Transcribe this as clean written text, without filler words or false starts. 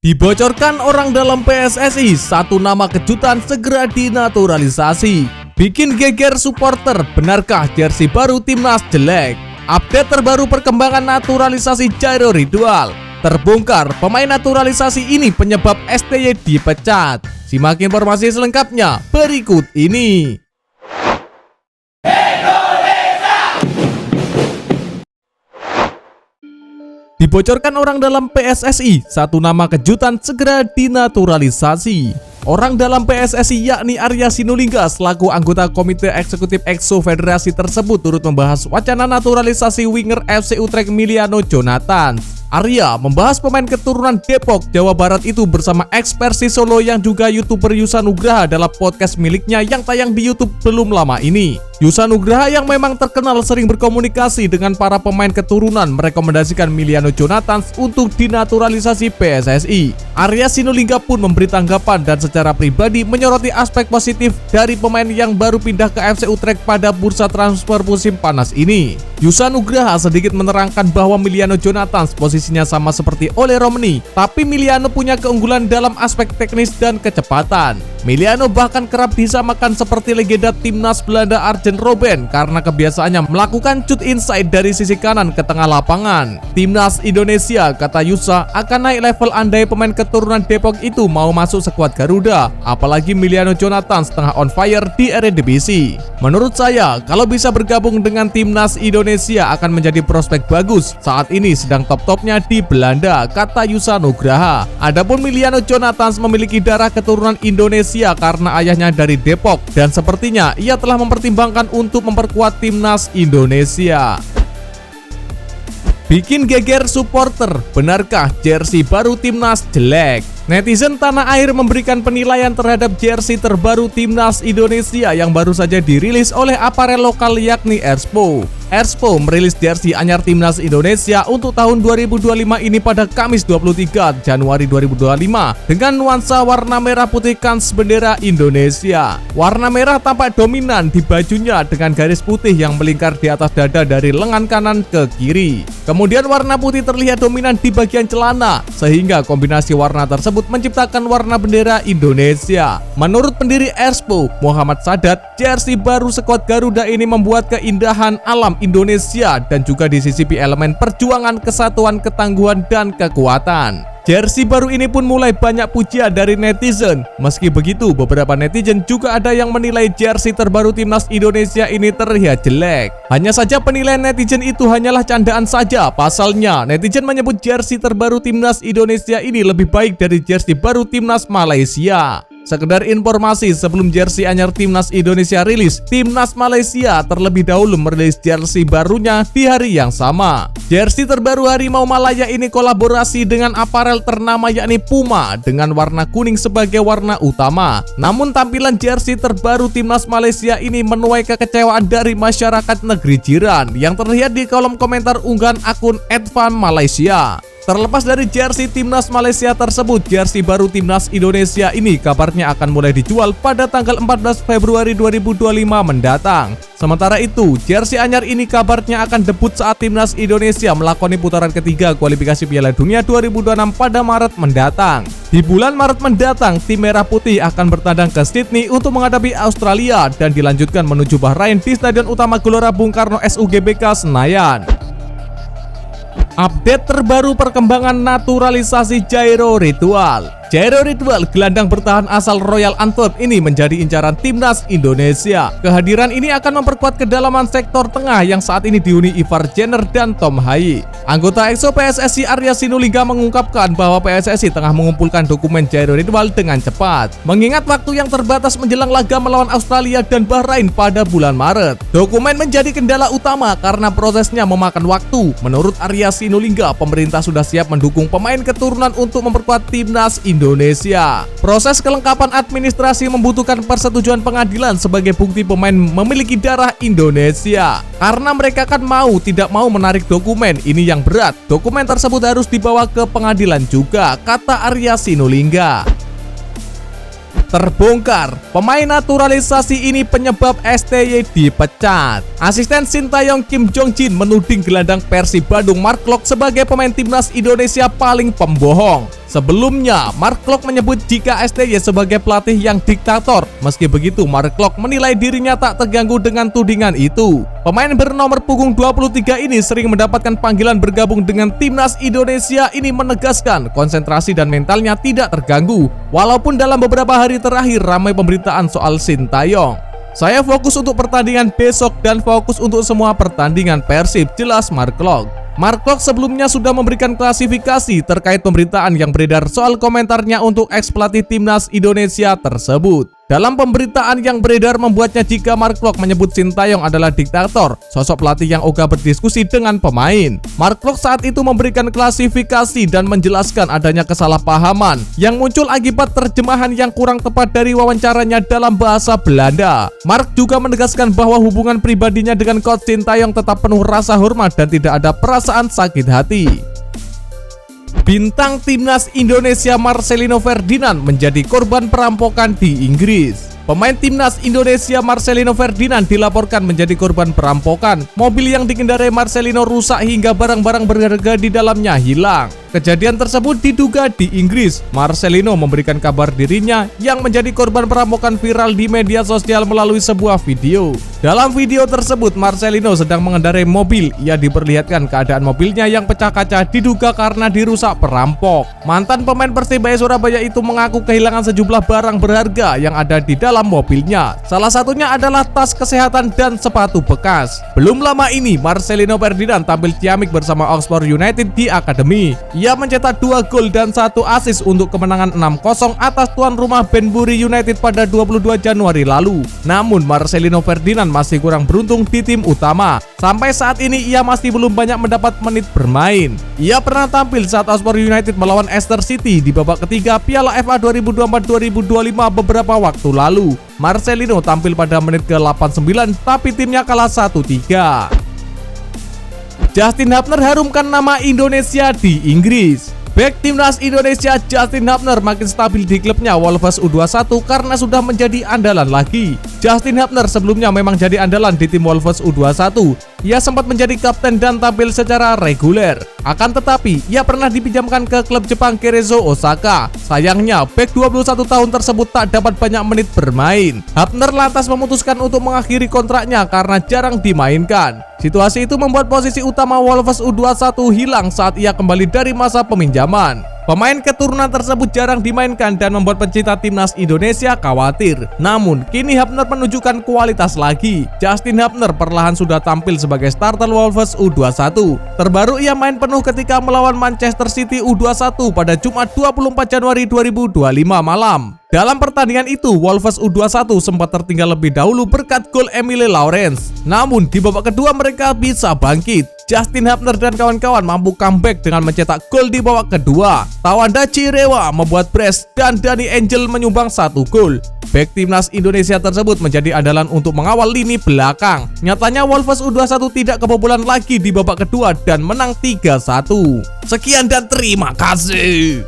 Dibocorkan orang dalam PSSI, satu nama kejutan segera dinaturalisasi. Bikin geger supporter, benarkah jersey baru timnas jelek? Update terbaru perkembangan naturalisasi Jairo Ridwal. Terbongkar, pemain naturalisasi ini penyebab STY dipecat. Simak informasi selengkapnya berikut ini. Dibocorkan orang dalam PSSI, satu nama kejutan segera dinaturalisasi. Orang dalam PSSI yakni Arya Sinulinga selaku anggota Komite Eksekutif EXO Federasi tersebut turut membahas wacana naturalisasi winger FC Utrecht Emiliano Jonathan. Arya membahas pemain keturunan Depok, Jawa Barat itu bersama ex Persis Solo yang juga YouTuber Yusa Nugraha dalam podcast miliknya yang tayang di YouTube belum lama ini. Yusa Nugraha yang memang terkenal sering berkomunikasi dengan para pemain keturunan merekomendasikan Emiliano Jonathan untuk dinaturalisasi PSSI. Arya Sinulinga pun memberi tanggapan dan secara pribadi menyoroti aspek positif dari pemain yang baru pindah ke FC Utrecht pada bursa transfer musim panas ini. Yusa Nugraha sedikit menerangkan bahwa Emiliano Jonathan posisinya sama seperti Ole Romani, tapi Emiliano punya keunggulan dalam aspek teknis dan kecepatan. Emiliano bahkan kerap disamakan seperti legenda timnas Belanda Arjen Robben karena kebiasaannya melakukan shoot inside dari sisi kanan ke tengah lapangan. Timnas Indonesia, kata Yusa, akan naik level andai pemain keturunan Depok itu mau masuk skuad Garuda, apalagi Emiliano Jonathan setengah on fire di Eredivisie. Menurut saya, kalau bisa bergabung dengan timnas Indonesia akan menjadi prospek bagus. Saat ini sedang top-topnya di Belanda, kata Yusa Nugraha. Adapun Emiliano Jonathan memiliki darah keturunan Indonesia karena ayahnya dari Depok dan sepertinya ia telah mempertimbangkan untuk memperkuat timnas Indonesia. Bikin geger supporter, benarkah jersey baru timnas jelek? Netizen tanah air memberikan penilaian terhadap jersey terbaru timnas Indonesia yang baru saja dirilis oleh aparel lokal yakni Erspo. Erspo merilis jersey anyar timnas Indonesia untuk tahun 2025 ini pada Kamis 23 Januari 2025 dengan nuansa warna merah putih kans bendera Indonesia. Warna merah tampak dominan di bajunya dengan garis putih yang melingkar di atas dada dari lengan kanan ke kiri. Kemudian warna putih terlihat dominan di bagian celana sehingga kombinasi warna tersebut menciptakan warna bendera Indonesia. Menurut pendiri Erspo, Muhammad Sadat, jersey baru skuad Garuda ini membuat keindahan alam Indonesia dan juga disisipi elemen perjuangan, kesatuan, ketangguhan, dan kekuatan. Jersey baru ini pun mulai banyak pujian dari netizen. Meski begitu, beberapa netizen juga ada yang menilai jersey terbaru timnas Indonesia ini terlihat jelek. Hanya saja penilaian netizen itu hanyalah candaan saja. Pasalnya, netizen menyebut jersey terbaru timnas Indonesia ini lebih baik dari jersey baru timnas Malaysia. Sekedar informasi, sebelum jersey anyar timnas Indonesia rilis, timnas Malaysia terlebih dahulu merilis jersey barunya di hari yang sama. Jersey terbaru Harimau Malaya ini kolaborasi dengan aparel ternama yakni Puma dengan warna kuning sebagai warna utama. Namun tampilan jersey terbaru timnas Malaysia ini menuai kekecewaan dari masyarakat negeri jiran yang terlihat di kolom komentar unggahan akun @fanmalaysia. Terlepas dari jersey timnas Malaysia tersebut, jersey baru timnas Indonesia ini kabarnya akan mulai dijual pada tanggal 14 Februari 2025 mendatang. Sementara itu, jersey anyar ini kabarnya akan debut saat timnas Indonesia melakoni putaran ketiga kualifikasi Piala Dunia 2026 pada Maret mendatang. Di bulan Maret mendatang, tim Merah Putih akan bertandang ke Sydney untuk menghadapi Australia dan dilanjutkan menuju Bahrain di Stadion Utama Gelora Bung Karno SUGBK Senayan. Update terbaru perkembangan naturalisasi Jairo Ridwal. Jairo Ridwal, gelandang bertahan asal Royal Antwerp ini menjadi incaran timnas Indonesia. Kehadiran ini akan memperkuat kedalaman sektor tengah yang saat ini dihuni Ivar Jenner dan Tom Hayi. Anggota EXO PSSI Arya Sinulinga mengungkapkan bahwa PSSI tengah mengumpulkan dokumen Jairo Ridwal dengan cepat, mengingat waktu yang terbatas menjelang laga melawan Australia dan Bahrain pada bulan Maret. Dokumen menjadi kendala utama karena prosesnya memakan waktu. Menurut Arya Sinulinga, pemerintah sudah siap mendukung pemain keturunan untuk memperkuat timnas Indonesia. Proses kelengkapan administrasi membutuhkan persetujuan pengadilan sebagai bukti pemain memiliki darah Indonesia. Karena mereka kan tidak mau menarik dokumen, ini yang berat. Dokumen tersebut harus dibawa ke pengadilan juga, kata Arya Sinulinga. terbongkar. Pemain naturalisasi ini penyebab STY dipecat. Asisten Sintayong Kim Jong Jin menuding gelandang Persib Bandung Mark Klok sebagai pemain timnas Indonesia paling pembohong. Sebelumnya, Mark Klok menyebut jika STY sebagai pelatih yang diktator. Meski begitu, Mark Klok menilai dirinya tak terganggu dengan tudingan itu. Pemain bernomor punggung 23 ini sering mendapatkan panggilan bergabung dengan timnas Indonesia. Ini menegaskan konsentrasi dan mentalnya tidak terganggu. Walaupun dalam beberapa hari terakhir ramai pemberitaan soal Sintayong. Saya fokus untuk pertandingan besok dan fokus untuk semua pertandingan Persib, jelas Mark Klok. Mark Klok sebelumnya sudah memberikan klasifikasi terkait pemberitaan yang beredar soal komentarnya untuk ex-pelatih timnas Indonesia tersebut. Dalam pemberitaan yang beredar membuatnya jika Mark Klok menyebut Sintayong adalah diktator, sosok pelatih yang ogah berdiskusi dengan pemain. Mark Klok saat itu memberikan klasifikasi dan menjelaskan adanya kesalahpahaman yang muncul akibat terjemahan yang kurang tepat dari wawancaranya dalam bahasa Belanda. Mark juga menegaskan bahwa hubungan pribadinya dengan coach Sintayong tetap penuh rasa hormat dan tidak ada perasaan sakit hati. Bintang timnas Indonesia Marcelino Ferdinand menjadi korban perampokan di Inggris. Pemain timnas Indonesia Marcelino Ferdinand dilaporkan menjadi korban perampokan. Mobil yang dikendarai Marcelino rusak hingga barang-barang berharga di dalamnya hilang. Kejadian tersebut diduga di Inggris. Marcelino memberikan kabar dirinya yang menjadi korban perampokan viral di media sosial melalui sebuah video. Dalam video tersebut, Marcelino sedang mengendarai mobil. Ia diperlihatkan keadaan mobilnya yang pecah kaca diduga karena dirusak perampok. Mantan pemain Persebaya Surabaya itu mengaku kehilangan sejumlah barang berharga yang ada di dalam mobilnya. Salah satunya adalah tas kesehatan dan sepatu bekas. Belum lama ini, Marcelino Ferdinand tampil ciamik bersama Oxford United di akademi. Ia mencetak 2 gol dan 1 assist untuk kemenangan 6-0 atas tuan rumah Banbury United pada 22 Januari lalu. Namun Marcelino Ferdinand masih kurang beruntung di tim utama. Sampai saat ini ia masih belum banyak mendapat menit bermain. Ia pernah tampil saat Oxford United melawan Leicester City di babak ketiga Piala FA 2024-2025 beberapa waktu lalu. Marcelino tampil pada menit ke-89 tapi timnya kalah 1-3. Justin Hubner harumkan nama Indonesia di Inggris. Bek timnas Indonesia Justin Hubner makin stabil di klubnya Wolves U21 karena sudah menjadi andalan lagi. Justin Hubner sebelumnya memang jadi andalan di tim Wolves U21. Ia sempat menjadi kapten dan tampil secara reguler. Akan tetapi, ia pernah dipinjamkan ke klub Jepang Cerezo Osaka. Sayangnya, bek 21 tahun tersebut tak dapat banyak menit bermain. Hubner lantas memutuskan untuk mengakhiri kontraknya karena jarang dimainkan. Situasi itu membuat posisi utama Wolves U21 hilang saat ia kembali dari masa peminjaman. Pemain keturunan tersebut jarang dimainkan dan membuat pencinta timnas Indonesia khawatir. Namun, kini Hubner menunjukkan kualitas lagi. Justin Hubner perlahan sudah tampil sebagai starter Wolves U21. Terbaru ia main penuh ketika melawan Manchester City U21 pada Jumat 24 Januari 2025 malam. Dalam pertandingan itu, Wolves U21 sempat tertinggal lebih dahulu berkat gol Emile Lawrence. Namun, di babak kedua mereka bisa bangkit. Justin Hubner dan kawan-kawan mampu comeback dengan mencetak gol di babak kedua. Tawanda Cirewa membuat brace dan Dani Angel menyumbang 1 gol. Bek timnas Indonesia tersebut menjadi andalan untuk mengawal lini belakang. Nyatanya Wolves U21 tidak kebobolan lagi di babak kedua dan menang 3-1. Sekian dan terima kasih.